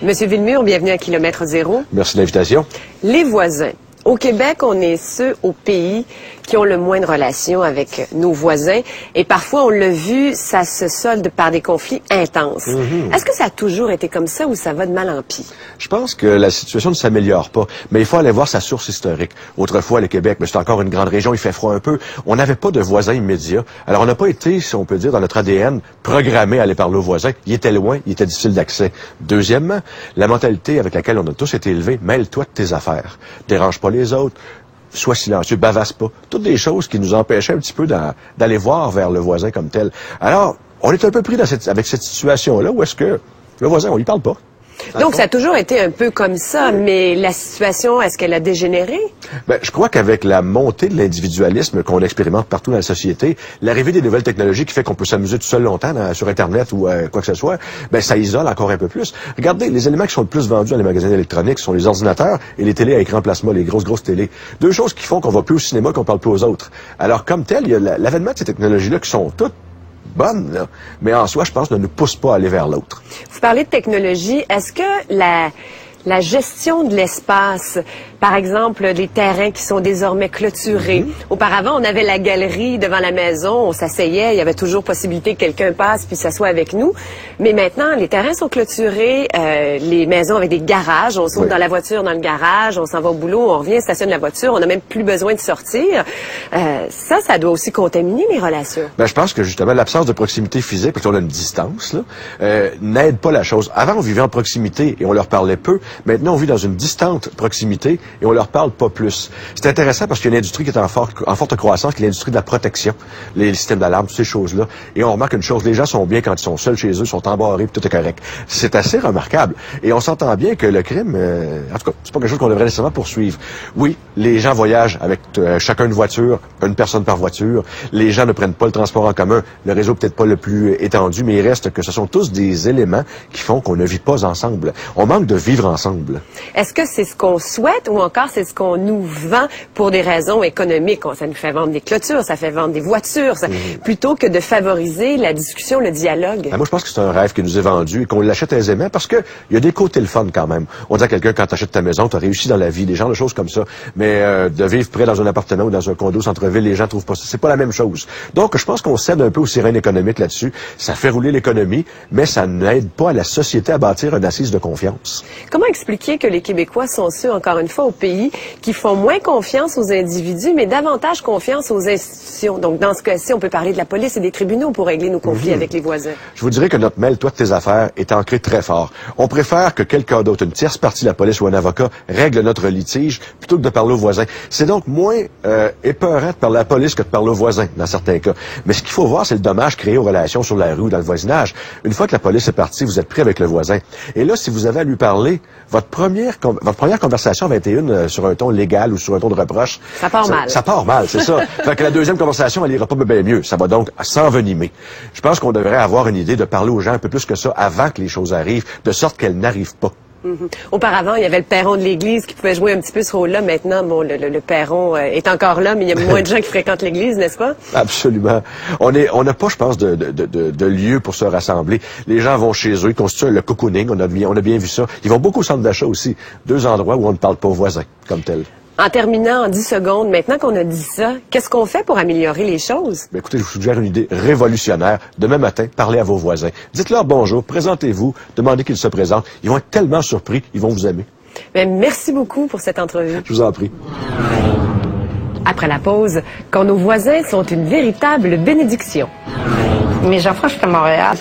Monsieur Villemure, bienvenue à Kilomètre Zéro. Merci de l'invitation. Les voisins. Au Québec, on est ceux au pays qui ont le moins de relations avec nos voisins. Et parfois, on l'a vu, ça se solde par des conflits intenses. Est-ce que ça a toujours été comme ça ou ça va de mal en pis? Je pense que la situation ne s'améliore pas, mais il faut aller voir sa source historique. Autrefois, le Québec, mais c'est encore une grande région, il fait froid un peu. On n'avait pas de voisins immédiats. Alors, on n'a pas été, si on peut dire, dans notre ADN, programmé à aller parler aux voisins. Il était loin, il était difficile d'accès. Deuxièmement, la mentalité avec laquelle on a tous été élevés, mêle-toi de tes affaires. Dérange pas les autres. Sois silencieux, bavasse pas. Toutes des choses qui nous empêchaient un petit peu d'aller voir vers le voisin comme tel. Alors, on est un peu pris avec cette situation-là où est-ce que le voisin, on lui parle pas. Donc, ça a toujours été un peu comme ça, mais la situation, est-ce qu'elle a dégénéré? Ben, je crois qu'avec la montée de l'individualisme qu'on expérimente partout dans la société, l'arrivée des nouvelles technologies qui fait qu'on peut s'amuser tout seul longtemps sur Internet ou quoi que ce soit, ben, ça isole encore un peu plus. Regardez, les éléments qui sont le plus vendus dans les magasins électroniques sont les ordinateurs et les télés à écran plasma, les grosses télés. Deux choses qui font qu'on va plus au cinéma, qu'on parle plus aux autres. Alors, comme tel, il y a l'avènement de ces technologies-là qui sont toutes bonnes, là, mais en soi, je pense, ne nous pousse pas à aller vers l'autre. Vous parlez de technologie. Est-ce que la gestion de l'espace, par exemple, les terrains qui sont désormais clôturés. Auparavant, on avait la galerie devant la maison, on s'asseyait, il y avait toujours possibilité que quelqu'un passe puis s'assoie avec nous. Mais maintenant, les terrains sont clôturés, les maisons avec des garages, on saute dans la voiture dans le garage, on s'en va au boulot, on revient, stationne la voiture, on n'a même plus besoin de sortir. Ça doit aussi contaminer les relations. Ben, je pense que justement, l'absence de proximité physique, parce qu'on a une distance, là, n'aide pas la chose. Avant, on vivait en proximité et on leur parlait peu. Maintenant, on vit dans une distante proximité et on leur parle pas plus. C'est intéressant parce qu'il y a une industrie qui est en forte croissance, qui est l'industrie de la protection, les systèmes d'alarme, toutes ces choses-là. Et on remarque une chose, les gens sont bien quand ils sont seuls chez eux, sont embarrés, puis tout est correct. C'est assez remarquable. Et on s'entend bien que le crime, en tout cas, c'est pas quelque chose qu'on devrait nécessairement poursuivre. Oui, les gens voyagent avec chacun une voiture, une personne par voiture. Les gens ne prennent pas le transport en commun. Le réseau peut-être pas le plus étendu, mais il reste que ce sont tous des éléments qui font qu'on ne vit pas ensemble. On manque de vivre ensemble. Est-ce que c'est ce qu'on souhaite ou encore c'est ce qu'on nous vend pour des raisons économiques? Ça nous fait vendre des clôtures, ça fait vendre des voitures, plutôt que de favoriser la discussion, le dialogue. Moi, je pense que c'est un rêve qui nous est vendu et qu'on l'achète aisément parce que il y a des côtés le fun quand même. On dit à quelqu'un, quand tu achètes ta maison, tu as réussi dans la vie, des genres de choses comme ça. Mais de vivre près dans un appartement ou dans un condo centre-ville, les gens trouvent pas ça. C'est pas la même chose. Donc, je pense qu'on cède un peu aux sirènes économiques là-dessus. Ça fait rouler l'économie, mais ça n'aide pas à la société à bâtir une assise de confiance. Comment expliquer que les Québécois sont ceux, encore une fois, au pays, qui font moins confiance aux individus, mais davantage confiance aux institutions? Donc, dans ce cas-ci, on peut parler de la police et des tribunaux pour régler nos conflits avec les voisins. Je vous dirais que notre mêle-toi de tes affaires est ancré très fort. On préfère que quelqu'un d'autre, une tierce partie de la police ou un avocat, règle notre litige plutôt que de parler aux voisins. C'est donc moins épeurant de parler à la police que de parler aux voisins, dans certains cas. Mais ce qu'il faut voir, c'est le dommage créé aux relations sur la rue ou dans le voisinage. Une fois que la police est partie, vous êtes pris avec le voisin. Et là, si vous avez à lui parler, votre première conversation va être une sur un ton légal ou sur un ton de reproche. Ça part mal. Ça part mal, c'est ça. Fait que la deuxième conversation, elle ira pas bien mieux. Ça va donc s'envenimer. Je pense qu'on devrait avoir une idée de parler aux gens un peu plus que ça avant que les choses arrivent, de sorte qu'elles n'arrivent pas. Auparavant, il y avait le perron de l'église qui pouvait jouer un petit peu ce rôle-là. Maintenant, bon, le perron est encore là, mais il y a moins de gens qui fréquentent l'église, n'est-ce pas? Absolument. On n'a pas, je pense, de lieu pour se rassembler. Les gens vont chez eux, ils constituent le cocooning, on a bien vu ça. Ils vont beaucoup au centre d'achat aussi. Deux endroits où on ne parle pas aux voisins, comme tel. En terminant en 10 secondes, maintenant qu'on a dit ça, qu'est-ce qu'on fait pour améliorer les choses? Ben écoutez, je vous suggère une idée révolutionnaire. Demain matin, parlez à vos voisins. Dites-leur bonjour, présentez-vous, demandez qu'ils se présentent. Ils vont être tellement surpris, ils vont vous aimer. Ben, merci beaucoup pour cette entrevue. Je vous en prie. Après la pause, quand nos voisins sont une véritable bénédiction. Mes enfants, je suis à Montréal.